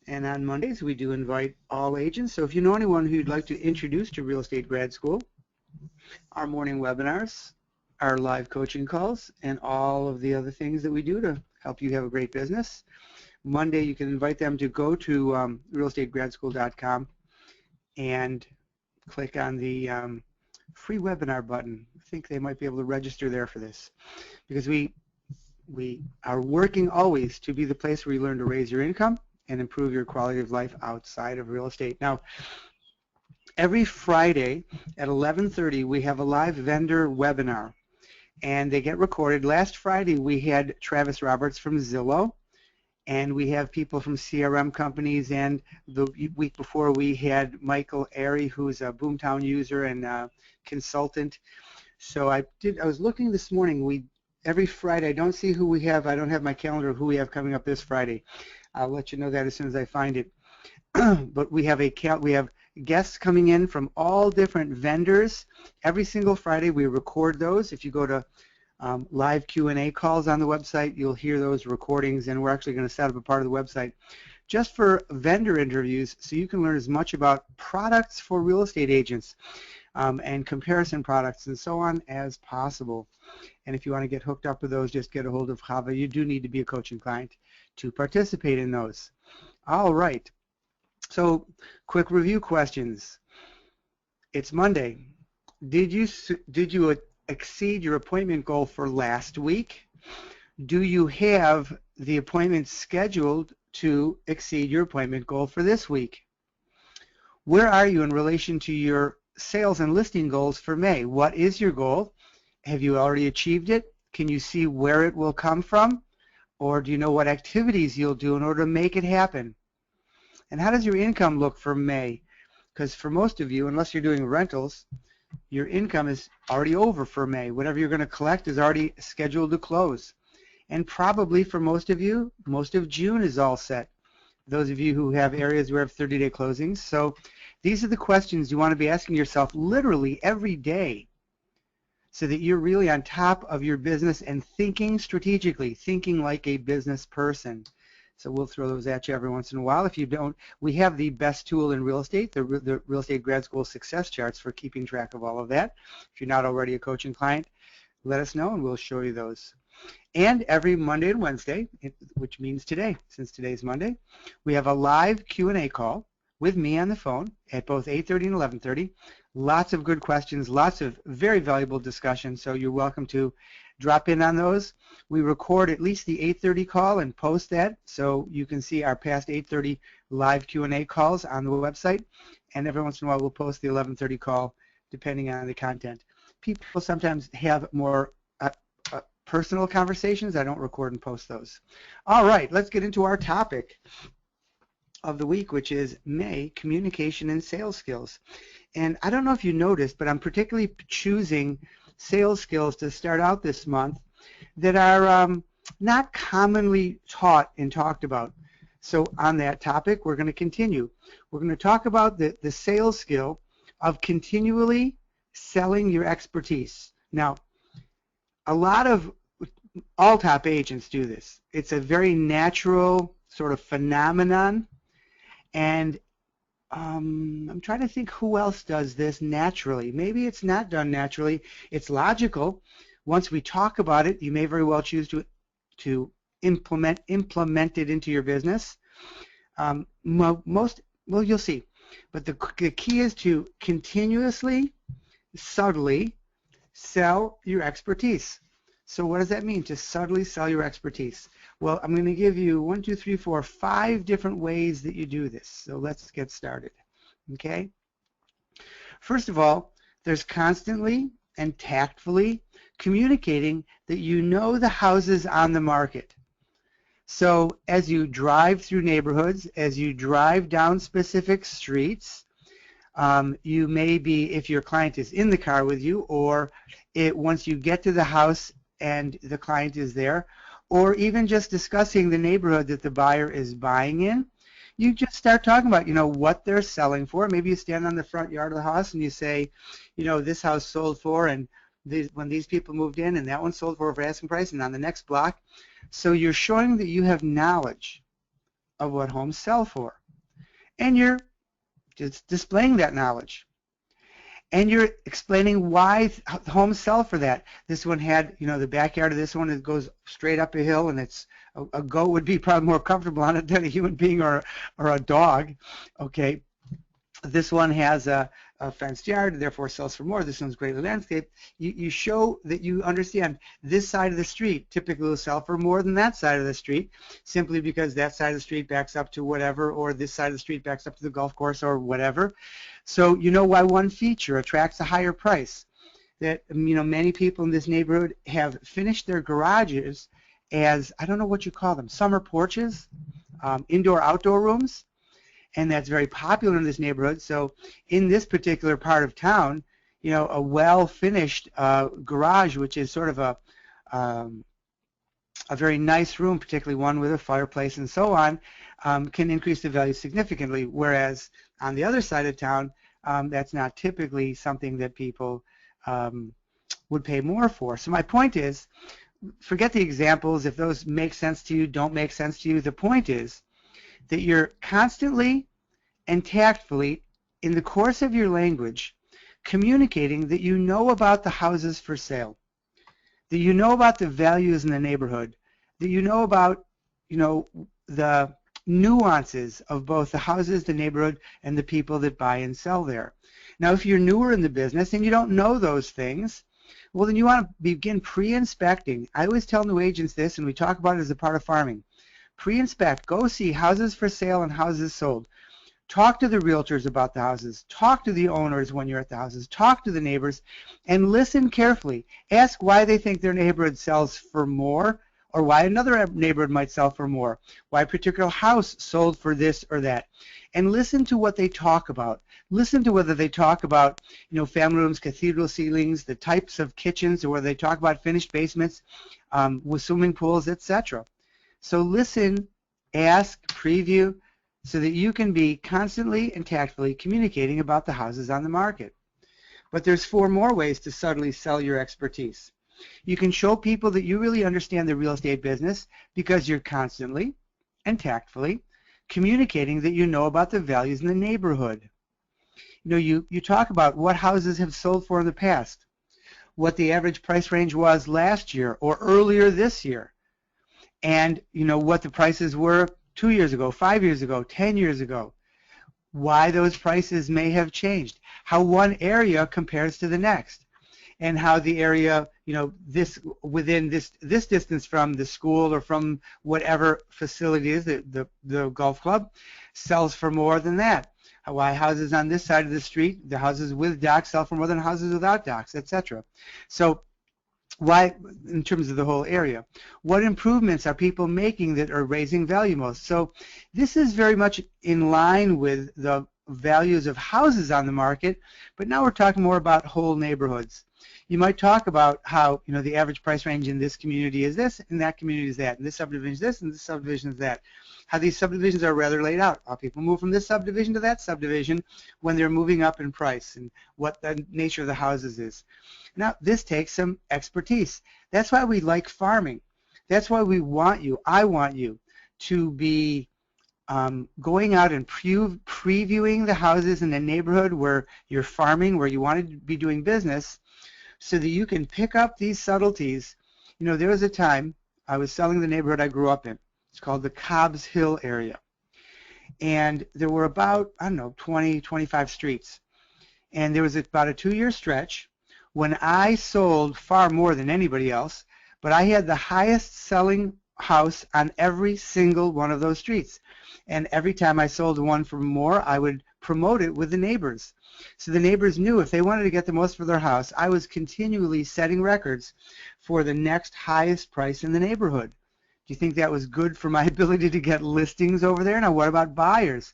And on Mondays, we do invite all agents. So if you know anyone who you'd like to introduce to Real Estate Grad School, our morning webinars, our live coaching calls, and all of the other things that we do to help you have a great business. Monday, you can invite them to go to realestategradschool.com and click on the free webinar button. I think they might be able to register there for this, because we are working always to be the place where you learn to raise your income and improve your quality of life outside of real estate. Now, every Friday at 11:30, we have a live vendor webinar, and they get recorded. Last Friday, we had Travis Roberts from Zillow, and we have people from CRM companies, and the week before we had Michael Airy, who's a Boomtown user and consultant. So I was looking this morning. Every Friday, I don't see who we have. I don't have my calendar of who we have coming up this Friday. I'll let you know that as soon as I find it. But we have guests coming in from all different vendors. Every single Friday, we record those. If you go to live Q&A calls on the website, you'll hear those recordings, and we're actually going to set up a part of the website just for vendor interviews, so you can learn as much about products for real estate agents and comparison products and so on as possible. And if you want to get hooked up with those, just get a hold of Chava. You do need to be a coaching client to participate in those. All right. So, quick review questions. It's Monday. Did you exceed your appointment goal for last week? Do you have the appointment scheduled to exceed your appointment goal for this week? Where are you in relation to your sales and listing goals for May? What is your goal? Have you already achieved it? Can you see where it will come from? Or do you know what activities you'll do in order to make it happen? And how does your income look for May? Because for most of you, unless you're doing rentals, your income is already over for May. Whatever you're going to collect is already scheduled to close. And probably for most of you, most of June is all set. Those of you who have areas where have 30-day closings. So these are the questions you want to be asking yourself literally every day, so that you're really on top of your business and thinking strategically, thinking like a business person. So we'll throw those at you every once in a while. If you don't, we have the best tool in real estate, the Real Estate Grad School success charts, for keeping track of all of that. If you're not already a coaching client, let us know and we'll show you those. And every Monday and Wednesday, which means today, since today's Monday, we have a live Q&A call with me on the phone at both 8:30 and 11:30. Lots of good questions, lots of very valuable discussion, so you're welcome to drop in on those. We record at least the 8:30 call and post that, so you can see our past 8:30 live Q&A calls on the website, and every once in a while we'll post the 11:30 call depending on the content. People sometimes have more personal conversations. I don't record and post those. All right, let's get into our topic of the week, which is May, communication and sales skills. And I don't know if you noticed, but I'm particularly choosing sales skills to start out this month that are not commonly taught and talked about. So on that topic, we're going to continue. We're going to talk about the sales skill of continually selling your expertise. Now, a lot of all top agents do this. It's a very natural sort of phenomenon, and I'm trying to think who else does this naturally. Maybe it's not done naturally. It's logical. Once we talk about it, you may very well choose to implement it into your business. Well, you'll see. But the key is to continuously, subtly sell your expertise. So what does that mean, to subtly sell your expertise? Well, I'm going to give you 5 different ways that you do this. So let's get started. Okay? First of all, there's constantly and tactfully communicating that you know the houses on the market. So as you drive through neighborhoods, as you drive down specific streets, you may be, if your client is in the car with you, or once you get to the house and the client is there, or even just discussing the neighborhood that the buyer is buying in, you just start talking about, what they're selling for. Maybe you stand on the front yard of the house and you say, this house sold for, and when these people moved in, and that one sold for over asking price, and on the next block. So you're showing that you have knowledge of what homes sell for. And you're just displaying that knowledge. And you're explaining why homes sell for that. This one had, the backyard of this one, it goes straight up a hill, and it's a goat would be probably more comfortable on it than a human being or a dog. Okay. This one has a fenced yard, therefore sells for more. This one's greatly landscaped. You show that you understand this side of the street typically will sell for more than that side of the street, simply because that side of the street backs up to whatever, or this side of the street backs up to the golf course or whatever. So you know why one feature attracts a higher price. That, many people in this neighborhood have finished their garages as, I don't know what you call them, summer porches, indoor-outdoor rooms. And that's very popular in this neighborhood. So in this particular part of town, a well-finished garage, which is sort of a very nice room, particularly one with a fireplace and so on, can increase the value significantly. Whereas on the other side of town, that's not typically something that people would pay more for. So my point is, forget the examples. If those make sense to you, don't make sense to you. The point is that you're constantly and tactfully, in the course of your language, communicating that you know about the houses for sale, that you know about the values in the neighborhood, that you know about, the nuances of both the houses, the neighborhood, and the people that buy and sell there. Now, if you're newer in the business and you don't know those things, well, then you want to begin pre-inspecting. I always tell new agents this, and we talk about it as a part of farming. Pre-inspect. Go see houses for sale and houses sold. Talk to the realtors about the houses. Talk to the owners when you're at the houses. Talk to the neighbors and listen carefully. Ask why they think their neighborhood sells for more, or why another neighborhood might sell for more, why a particular house sold for this or that. And listen to what they talk about. Listen to whether they talk about, family rooms, cathedral ceilings, the types of kitchens, or whether they talk about finished basements with swimming pools, etc. So listen, ask, preview, so that you can be constantly and tactfully communicating about the houses on the market. But there's 4 more ways to subtly sell your expertise. You can show people that you really understand the real estate business because you're constantly and tactfully communicating that you know about the values in the neighborhood. You talk about what houses have sold for in the past, what the average price range was last year or earlier this year, and what the prices were 2 years ago, 5 years ago, 10 years ago, why those prices may have changed, how one area compares to the next, and how the area, within this distance from the school or from whatever facility is, the golf club, sells for more than that. Why houses on this side of the street, the houses with docks, sell for more than houses without docks, etc. So why, in terms of the whole area, what improvements are people making that are raising value most? So this is very much in line with the values of houses on the market, but now we're talking more about whole neighborhoods. You might talk about how, the average price range in this community is this, and that community is that, and this subdivision is this, and this subdivision is that. How these subdivisions are rather laid out. How people move from this subdivision to that subdivision when they're moving up in price, and what the nature of the houses is. Now, this takes some expertise. That's why we like farming. That's why we want you, I want you, to be going out and previewing the houses in the neighborhood where you're farming, where you want to be doing business, so that you can pick up these subtleties. There was a time I was selling the neighborhood I grew up in. It's called the Cobbs Hill area. And there were about, 20, 25 streets. And there was about a 2-year stretch when I sold far more than anybody else, but I had the highest selling house on every single one of those streets. And every time I sold one for more, I would promote it with the neighbors. So the neighbors knew if they wanted to get the most for their house, I was continually setting records for the next highest price in the neighborhood. Do you think that was good for my ability to get listings over there? Now, what about buyers?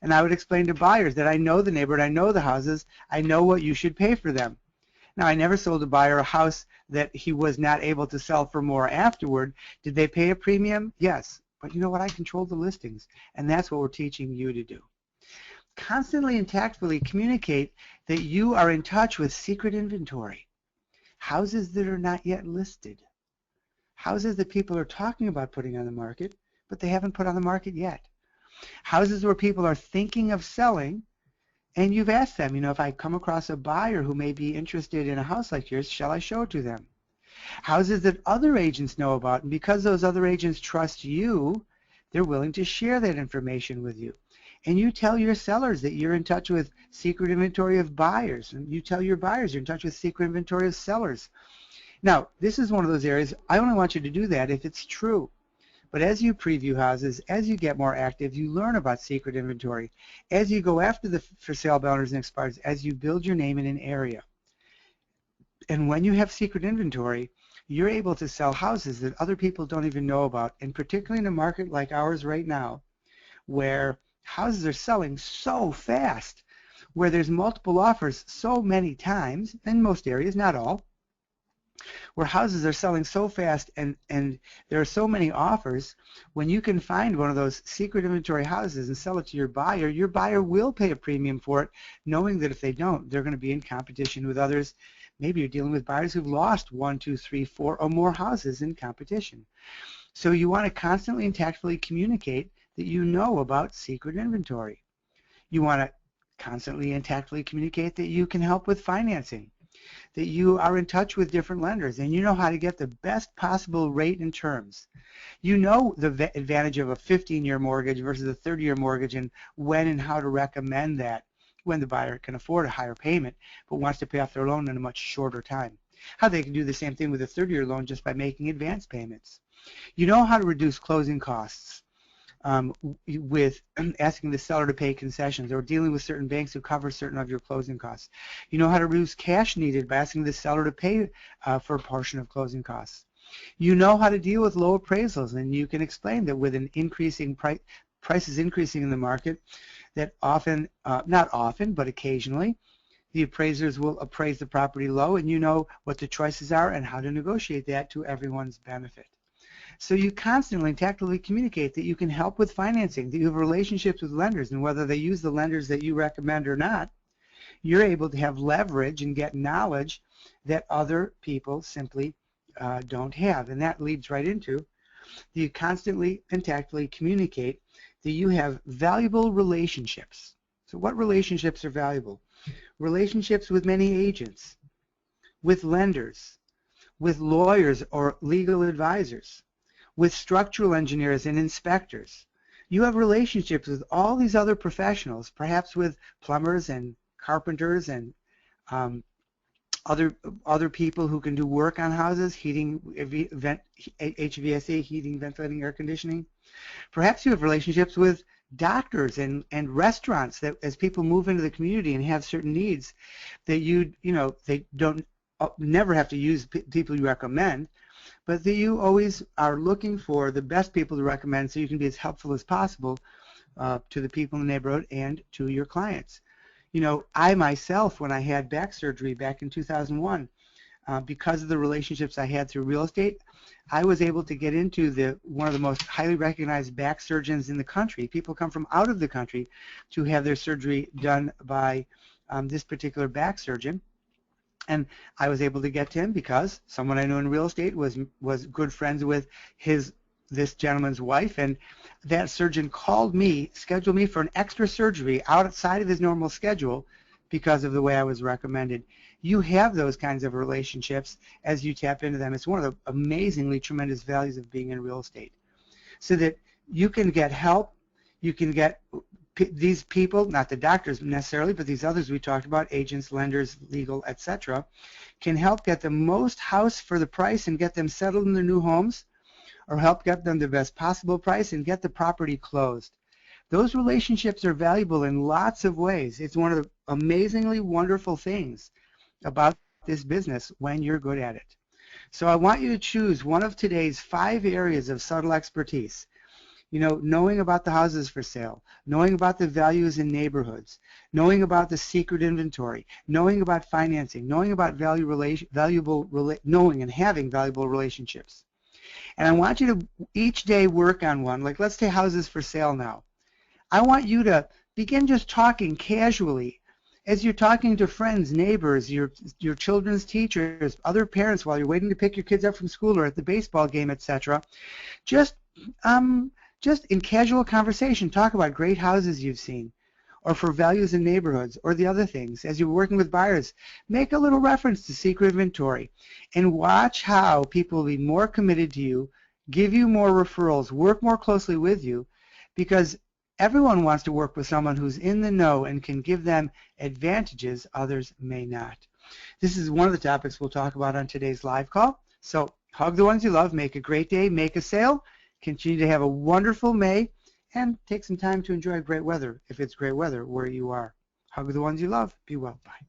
And I would explain to buyers that I know the neighborhood, I know the houses, I know what you should pay for them. Now, I never sold a buyer a house that he was not able to sell for more afterward. Did they pay a premium? Yes. But you know what? I control the listings, and that's what we're teaching you to do. Constantly and tactfully communicate that you are in touch with secret inventory, houses that are not yet listed, houses that people are talking about putting on the market, but they haven't put on the market yet. Houses where people are thinking of selling, and you've asked them, you know, if I come across a buyer who may be interested in a house like yours, shall I show it to them? Houses that other agents know about, and because those other agents trust you, they're willing to share that information with you. And you tell your sellers that you're in touch with secret inventory of buyers, and you tell your buyers you're in touch with secret inventory of sellers. Now, this is one of those areas, I only want you to do that if it's true. But as you preview houses, as you get more active, you learn about secret inventory. As you go after the for sale by owners and expireds, as you build your name in an area. And when you have secret inventory, you're able to sell houses that other people don't even know about, and particularly in a market like ours right now, where houses are selling so fast, where there's multiple offers so many times, in most areas, not all, where houses are selling so fast and there are so many offers, when you can find one of those secret inventory houses and sell it to your buyer will pay a premium for it, knowing that if they don't, they're going to be in competition with others. Maybe you're dealing with buyers who've lost 1, 2, 3, 4 or more houses in competition. So you want to constantly and tactfully communicate that you know about secret inventory. You want to constantly and tactfully communicate that you can help with financing, that you are in touch with different lenders, and you know how to get the best possible rate and terms. You know the advantage of a 15-year mortgage versus a 30-year mortgage, and when and how to recommend that when the buyer can afford a higher payment but wants to pay off their loan in a much shorter time. How they can do the same thing with a 30-year loan just by making advance payments. You know how to reduce closing costs with asking the seller to pay concessions or dealing with certain banks who cover certain of your closing costs. You know how to reduce cash needed by asking the seller to pay for a portion of closing costs. You know how to deal with low appraisals, and you can explain that with an increasing prices increasing in the market, that often, not often, but occasionally, the appraisers will appraise the property low, and you know what the choices are and how to negotiate that to everyone's benefit. So you constantly and tactfully communicate that you can help with financing, that you have relationships with lenders, and whether they use the lenders that you recommend or not, you're able to have leverage and get knowledge that other people simply don't have. And that leads right into, you constantly and tactfully communicate that you have valuable relationships. So what relationships are valuable? Relationships with many agents, with lenders, with lawyers or legal advisors, with structural engineers and inspectors. You have relationships with all these other professionals, perhaps with plumbers and carpenters and other people who can do work on houses, heating, HVAC, heating, ventilating, air conditioning. Perhaps you have relationships with doctors and restaurants that as people move into the community and have certain needs that they don't never have to use people you recommend, but that you always are looking for the best people to recommend so you can be as helpful as possible to the people in the neighborhood and to your clients. You know, I myself, when I had back surgery back in 2001, because of the relationships I had through real estate, I was able to get into one of the most highly recognized back surgeons in the country. People come from out of the country to have their surgery done by this particular back surgeon. And I was able to get to him because someone I knew in real estate was good friends with this gentleman's wife, and that surgeon called me, scheduled me for an extra surgery outside of his normal schedule because of the way I was recommended. You have those kinds of relationships as you tap into them. It's one of the amazingly tremendous values of being in real estate, so that you can get help, you can get these people, not the doctors necessarily, but these others we talked about, agents, lenders, legal, etc., can help get the most house for the price and get them settled in their new homes, or help get them the best possible price and get the property closed. Those relationships are valuable in lots of ways. It's one of the amazingly wonderful things about this business when you're good at it. So I want you to choose one of today's 5 areas of subtle expertise. You know, knowing about the houses for sale, knowing about the values in neighborhoods, knowing about the secret inventory, knowing about financing, knowing about knowing and having valuable relationships. And I want you to each day work on one. Like, let's say houses for sale now. I want you to begin just talking casually as you're talking to friends, neighbors, your children's teachers, other parents while you're waiting to pick your kids up from school or at the baseball game, etc. Just Just in casual conversation, talk about great houses you've seen, or for values in neighborhoods, or the other things. As you're working with buyers, make a little reference to secret inventory, and watch how people will be more committed to you, give you more referrals, work more closely with you, because everyone wants to work with someone who's in the know and can give them advantages others may not. This is one of the topics we'll talk about on today's live call. So hug the ones you love, make a great day, make a sale, continue to have a wonderful May, and take some time to enjoy great weather if it's great weather where you are. Hug the ones you love. Be well. Bye.